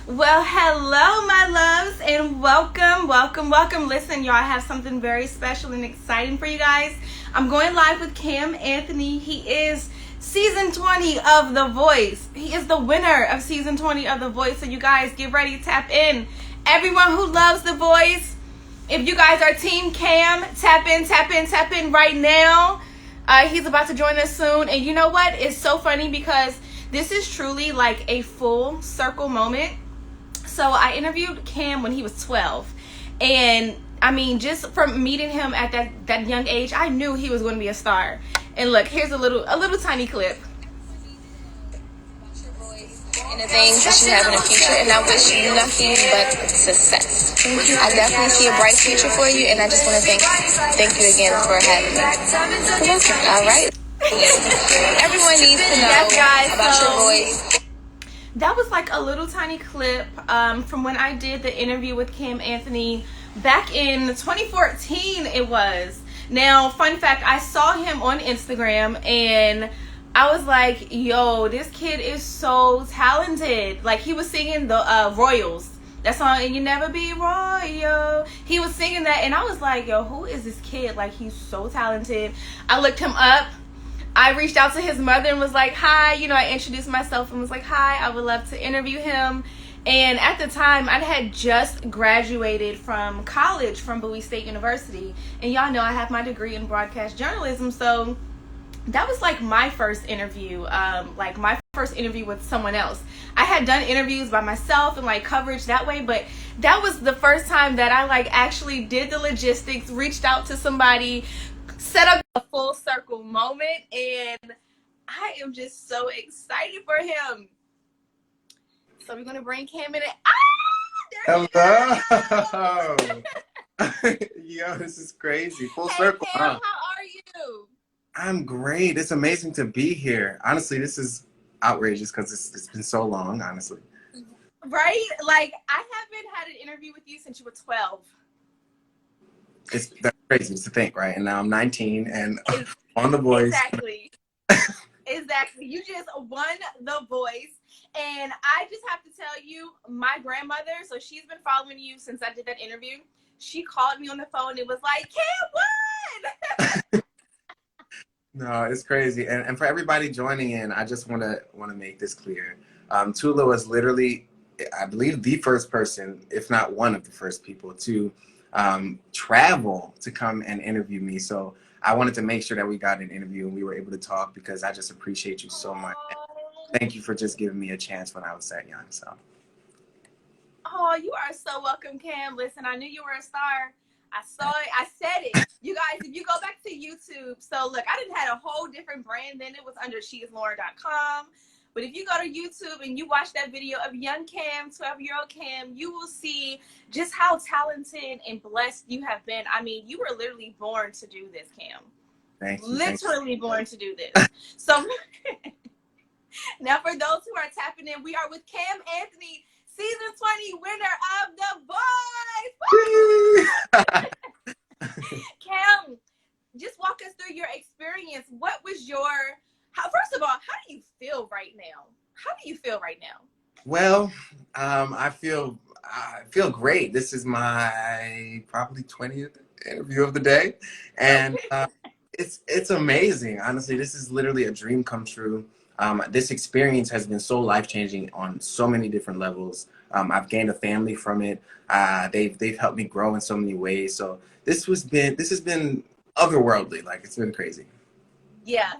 Well, hello, my loves, and welcome. Listen, y'all, I have something very special and exciting for you guys. I'm going live with Cam Anthony. He is season 20 of The Voice. He is the winner of season 20 of The Voice. So, you guys, get ready to tap in. Everyone who loves The Voice, if you guys are Team Cam, tap in right now. He's about to join us soon. And you know what? It's so funny because this is truly like a full circle moment. So I interviewed Cam when he was 12. And I mean, just from meeting him at that young age, I knew he was going to be a star. And look, here's a little tiny clip. And the things that you have in the future, and I wish you nothing but success. I definitely see a bright future for you, and I just want to thank you again for having me. You're welcome. All right. Everyone needs to know about your voice. That was like a little tiny clip from when I did the interview with Cam Anthony back in 2014 it was. Now, fun fact, I saw him on Instagram and I was like, yo, this kid is so talented. Like, he was singing the Royals. That song, and you never be royal. He was singing that and I was like, yo, who is this kid? Like, he's so talented. I looked him up. I reached out to his mother and was like, hi, I introduced myself and was like, hi, I would love to interview him. And at the time, I had just graduated from college from Bowie State University. And y'all know I have my degree in broadcast journalism. So that was like my first interview, with someone else. I had done interviews by myself and like coverage that way, but that was the first time that I like actually did the logistics, reached out to somebody, set up a full circle moment, and I am just so excited for him. So we're gonna bring Cam in. Hello. Yo, this is crazy. Full circle. Cam, how are you? I'm great. It's amazing to be here. Honestly, this is outrageous because it's been so long, honestly. Right? Like, I haven't had an interview with you since you were 12. That's crazy to think, right? And now I'm 19 and on The Voice. Exactly. You just won The Voice. And I just have to tell you, my grandmother, so she's been following you since I did that interview. She called me on the phone and was like, Cam won! No, it's crazy. And for everybody joining in, I just want to make this clear. Tula was literally, I believe, the first person, if not one of the first people, to travel to come and interview me. So I wanted to make sure that we got an interview and we were able to talk because I just appreciate you so much. Thank you for just giving me a chance when I was that young. So. Oh, you are so welcome, Cam. Listen, I knew you were a star. I saw it. I said it. You guys, if you go back to YouTube, so look, I didn't had a whole different brand then. It was under sheisLauren.com. But if you go to YouTube and you watch that video of young Cam, 12-year-old Cam, you will see just how talented and blessed you have been. I mean, you were literally born to do this, Cam. Thank you. Literally born to do this. So now for those who are tapping in, we are with Cam Anthony, season 20 winner of The Voice. Cam, just walk us through your experience. What was first of all, how do you feel right now? Well, I feel great. This is my probably 20th interview of the day, and it's amazing. Honestly, this is literally a dream come true. This experience has been so life-changing on so many different levels. I've gained a family from it. They've helped me grow in so many ways. So this has been otherworldly. Like, it's been crazy. Yeah.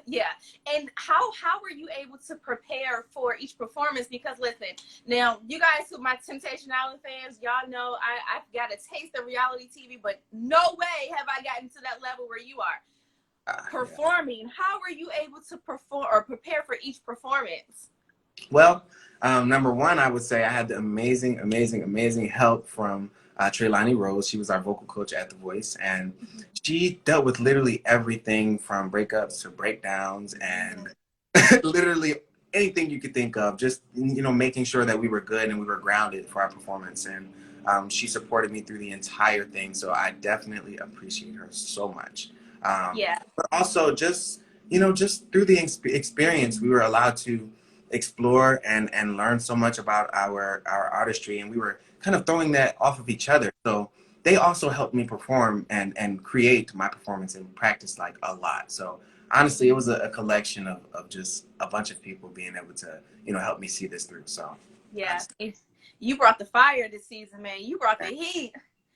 And how were you able to prepare for each performance? Because listen, now you guys who my Temptation Island fans, y'all know I've got a taste of reality TV, but no way have I gotten to that level where you are. Performing. Yeah. How were you able to perform or prepare for each performance? Well, number one, I would say I had the amazing help from Treylani Rose. She was our vocal coach at The Voice, and she dealt with literally everything from breakups to breakdowns and literally anything you could think of. Just making sure that we were good and we were grounded for our performance. And she supported me through the entire thing, so I definitely appreciate her so much. But also just through the experience, we were allowed to explore and learn so much about our artistry, and we were kind of throwing that off of each other. So they also helped me perform and create my performance and practice like a lot. So honestly, it was a collection of just a bunch of people being able to, help me see this through. So Yeah, honestly, you brought the fire this season, man. You brought the heat.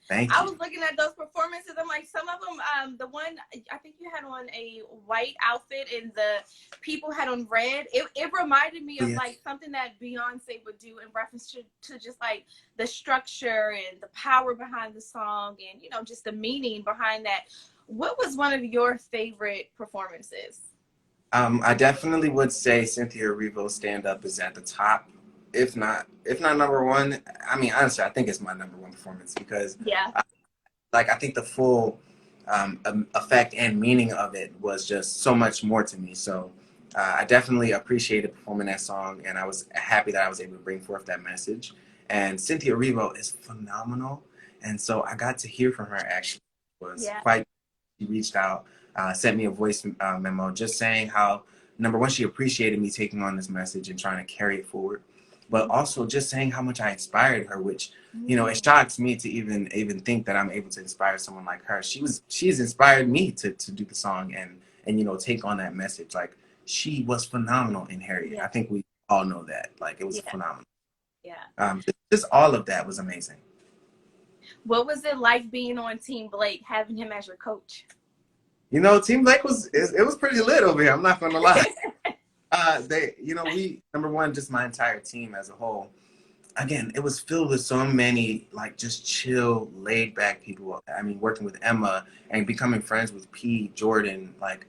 thank I you. was looking at those performances. I'm like, some of them, the one, I think you had on a white outfit and the people had on red. It reminded me of Yeah. like something that Beyonce would do in reference to just like the structure and the power behind the song and, just the meaning behind that. What was one of your favorite performances? I definitely would say Cynthia Erivo's stand up is at the top, if not number one. I mean, honestly, I think it's my number one performance because Yeah. I think the full effect and meaning of it was just so much more to me. So I definitely appreciated performing that song, and I was happy that I was able to bring forth that message. And Cynthia Erivo is phenomenal, and so I got to hear from her. Actually, it was Yeah. quite. She reached out, sent me a voice memo, just saying how, number one, she appreciated me taking on this message and trying to carry it forward, but also just saying how much I inspired her, which it shocks me to even think that I'm able to inspire someone like her. She's inspired me to do the song and take on that message. Like, she was phenomenal in Harriet. Yeah. I think we all know that. Like, it was Yeah. phenomenal. Yeah. Just all of that was amazing. What was it like being on Team Blake, having him as your coach? Team Blake it was pretty lit over here. I'm not gonna lie. We number one, just my entire team as a whole. Again, it was filled with so many like just chill, laid back people. I mean, working with Emma and becoming friends with P, Jordan, like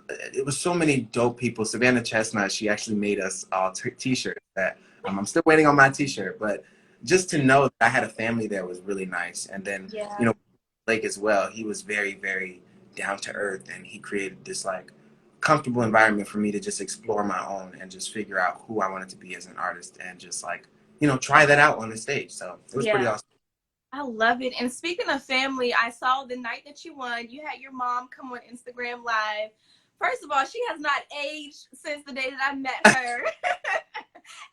it was so many dope people. Savannah Chestnut, she actually made us all t-shirts that I'm still waiting on my t-shirt, but just to know that I had a family there was really nice. And then, Yeah. Blake as well, he was very, very down to earth, and he created this like comfortable environment for me to just explore my own and just figure out who I wanted to be as an artist and just like, try that out on the stage. So it was pretty Yeah. awesome. I love it. And speaking of family, I saw the night that you won, you had your mom come on Instagram Live. First of all, she has not aged since the day that I met her.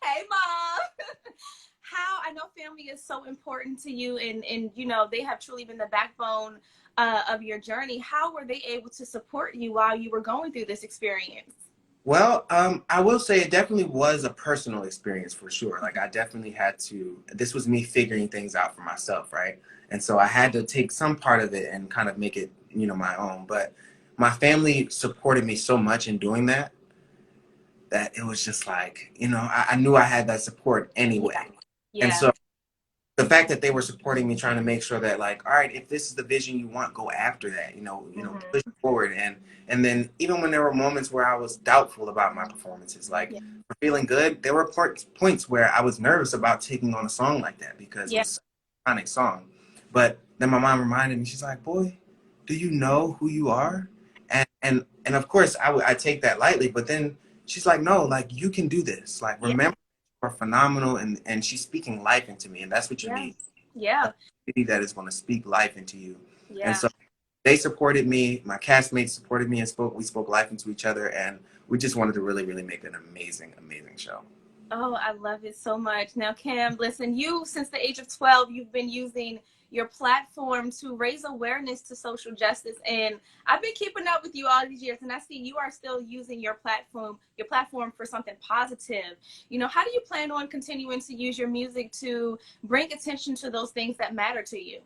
Hey, mom. How I know family is so important to you, and they have truly been the backbone of your journey. How were they able to support you while you were going through this experience? Well, I will say it definitely was a personal experience for sure. Like, I definitely had to, this was me figuring things out for myself, right? And so I had to take some part of it and kind of make it, my own. But my family supported me so much in doing that, that it was just like, I knew I had that support anyway. Yeah. And Yeah. so the fact that they were supporting me, trying to make sure that like, all right, if this is the vision you want, go after that, push forward. And then even when there were moments where I was doubtful about my performances, like Yeah. for feeling good, there were points where I was nervous about taking on a song like that because it Yeah. was such an iconic song. But then my mom reminded me, she's like, boy, do you know who you are? And of course I take that lightly, but then she's like, no, like you can do this. Like, Yeah. remember, are phenomenal, and she's speaking life into me, and that's what you Yeah. need. Yeah. A community that is going to speak life into you. And Yeah. so they supported me, my castmates supported me, and we spoke life into each other, and we just wanted to really, really make an amazing show. Oh, I love it so much. Now, Cam, listen, you, since the age of 12, you've been using your platform to raise awareness to social justice. And I've been keeping up with you all these years, and I see you are still using your platform for something positive. How do you plan on continuing to use your music to bring attention to those things that matter to you?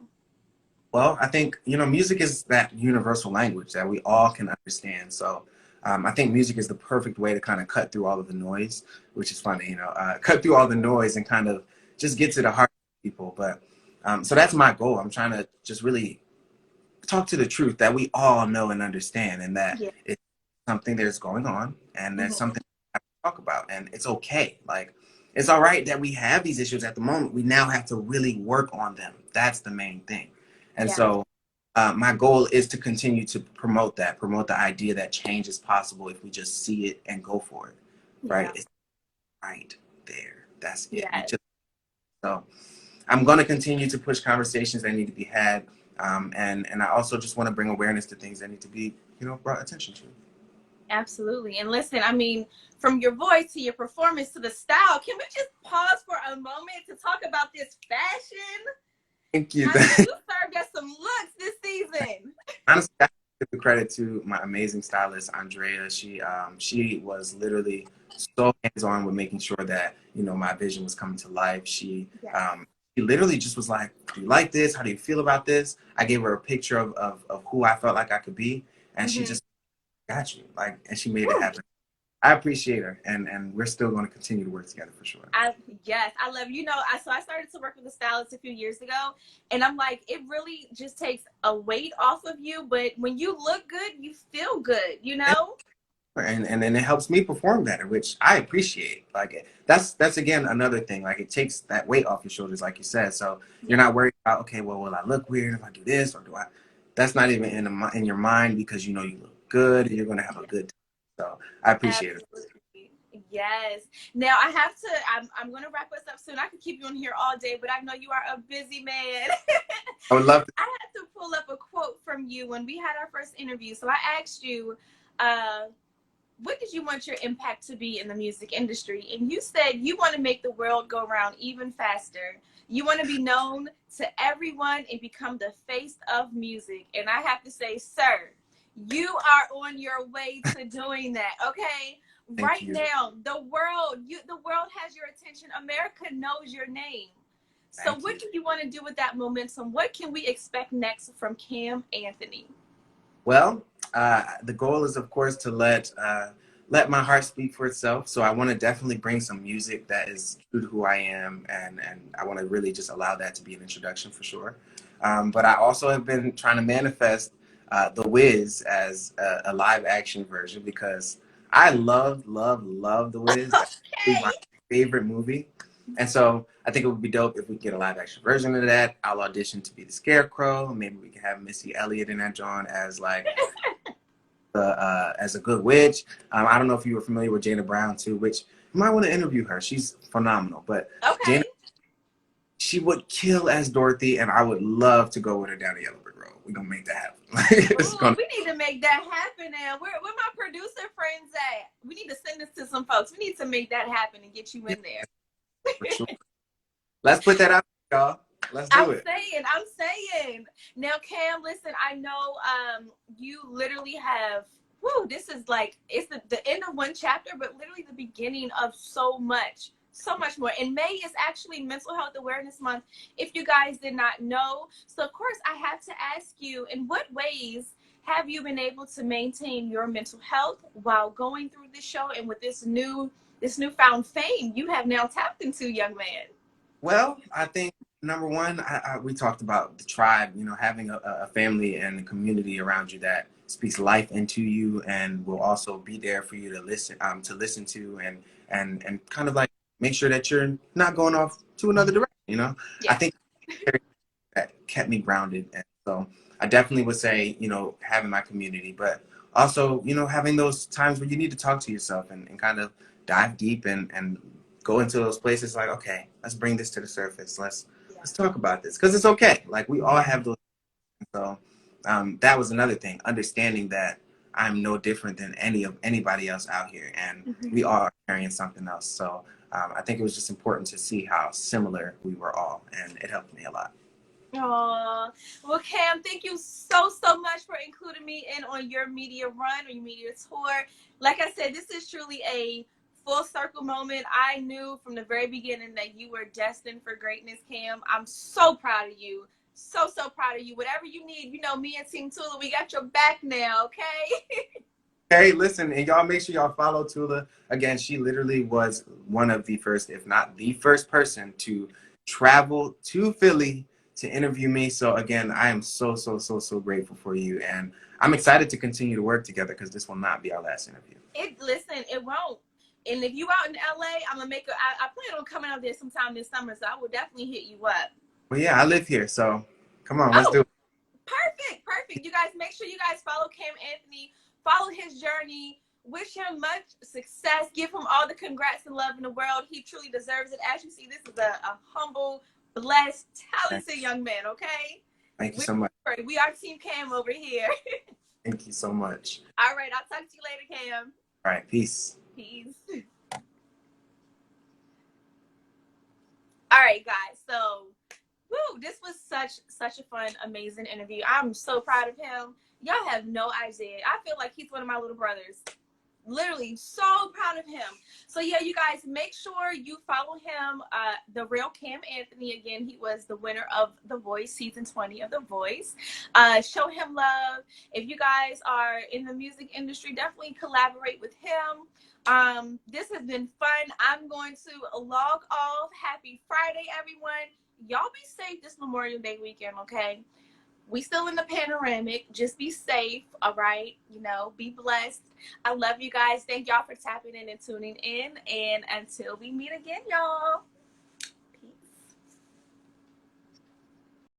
Well, I think, music is that universal language that we all can understand. So I think music is the perfect way to kind of cut through all of the noise, which is funny, cut through all the noise and kind of just get to the heart of people. But so that's my goal. I'm trying to just really talk to the truth that we all know and understand, and that Yeah. it's something that's going on, and there's something we have to talk about, and it's okay. Like, it's all right that we have these issues at the moment. We now have to really work on them. That's the main thing. And Yeah. so my goal is to continue to promote the idea that change is possible if we just see it and go for it. Right? Yeah. It's right there. That's it. Yeah. So I'm going to continue to push conversations that need to be had. And I also just want to bring awareness to things that need to be, brought attention to. Absolutely. And listen, I mean, from your voice to your performance to the style, can we just pause for a moment to talk about this fashion? Thank you. I mean, you served us some looks this season. Honestly, I give the credit to my amazing stylist, Andrea. She was literally so hands-on with making sure that, my vision was coming to life. Yes. She literally just was like, do you like this? How do you feel about this? I gave her a picture of who I felt like I could be, and she just got you. Like, and she made it happen. I appreciate her, and we're still going to continue to work together for sure. Yes, I love you. So I started to work with a stylist a few years ago, and I'm like, it really just takes a weight off of you. But when you look good, you feel good. And then it helps me perform better, which I appreciate. Like, that's again another thing. Like, it takes that weight off your shoulders, like you said. So you're not worried about, okay, well, will I look weird if I do this, or do I? That's not even in your mind, because you look good and you're going to have a good time. So I appreciate it. Yes. Now I have to. I'm going to wrap us up soon. I could keep you on here all day, but I know you are a busy man. I would love to. I had to pull up a quote from you when we had our first interview. So I asked you, what did you want your impact to be in the music industry? And you said you want to make the world go around even faster. You want to be known to everyone and become the face of music. And I have to say, sir, you are on your way to doing that. Okay. Right now, the world has your attention. America knows your name. So what do you want to do with that momentum? What can we expect next from Cam Anthony? Well, the goal is, of course, to let my heart speak for itself. So I want to definitely bring some music that is true to who I am, and I want to really just allow that to be an introduction for sure. But I also have been trying to manifest The Wiz as a live action version, because I love The Wiz. That's my favorite movie. And so I think it would be dope if we get a live action version of that. I'll audition to be the Scarecrow. Maybe we can have Missy Elliott in that John as like as a good witch. I don't know if you were familiar with Jana Brown too, which you might want to interview her. She's phenomenal. But Jana, she would kill as Dorothy, and I would love to go with her down the Yellow Brick Road. We're gonna make that happen. We need to make that happen now. Where my producer friends at? We need to send this to some folks. We need to make that happen and get you in there. For sure. Let's put that out, y'all. Let's do it. I'm saying. Now, Cam, listen, I know you literally have, this is like, it's the end of one chapter, but literally the beginning of so much more. And May is actually Mental Health Awareness Month, if you guys did not know. So, of course, I have to ask you, in what ways have you been able to maintain your mental health while going through this show and with this newfound fame you have now tapped into, young man? Well, I think number one, we talked about the tribe, having a family and a community around you that speaks life into you and will also be there for you to listen to and kind of like make sure that you're not going off to another direction, Yeah. I think that kept me grounded. And so I definitely would say, having my community, but also, having those times where you need to talk to yourself and kind of dive deep and go into those places like, okay, let's bring this to the surface. Let's talk about this, because it's okay. Like, we all have those. So that was another thing, understanding that I'm no different than anybody else out here, and we all are carrying something else. So I think it was just important to see how similar we were all, and it helped me a lot. Oh, well, Cam, thank you so much for including me in on your media run or your media tour. Like I said, this is truly a full circle moment. I knew from the very beginning that you were destined for greatness, Cam. I'm so proud of you. So proud of you. Whatever you need, me and Team Tula, we got your back now, okay? Hey, listen, and y'all make sure y'all follow Tula. Again, she literally was one of the first, if not the first person to travel to Philly to interview me. So again, I am so grateful for you. And I'm excited to continue to work together, because this will not be our last interview. Listen, it won't. And if you out in LA, I'm gonna I plan on coming out there sometime this summer, so I will definitely hit you up. Well, yeah, I live here, so come on, let's do it. Perfect. You guys, make sure you guys follow Cam Anthony, follow his journey, wish him much success, give him all the congrats and love in the world. He truly deserves it. As you see, this is a humble, blessed, talented young man, okay? Thank you so much. We are Team Cam over here. Thank you so much. All right, I'll talk to you later, Cam. All right, peace. Peace. All right, guys. So, woo, this was such a fun, amazing interview. I'm so proud of him. Y'all have no idea. I feel like he's one of my little brothers. Literally so proud of him. So yeah, you guys, make sure you follow him, the real Cam Anthony. Again, he was the winner of The Voice, season 20 of The Voice. Show him love. If you guys are in the music industry, definitely collaborate with him. This has been fun. I'm going to log off. Happy Friday, everyone. Y'all be safe this Memorial Day weekend, okay? We still in the panoramic. Just be safe, all right? You know, be blessed. I love you guys. Thank y'all for tapping in and tuning in. And until we meet again, y'all.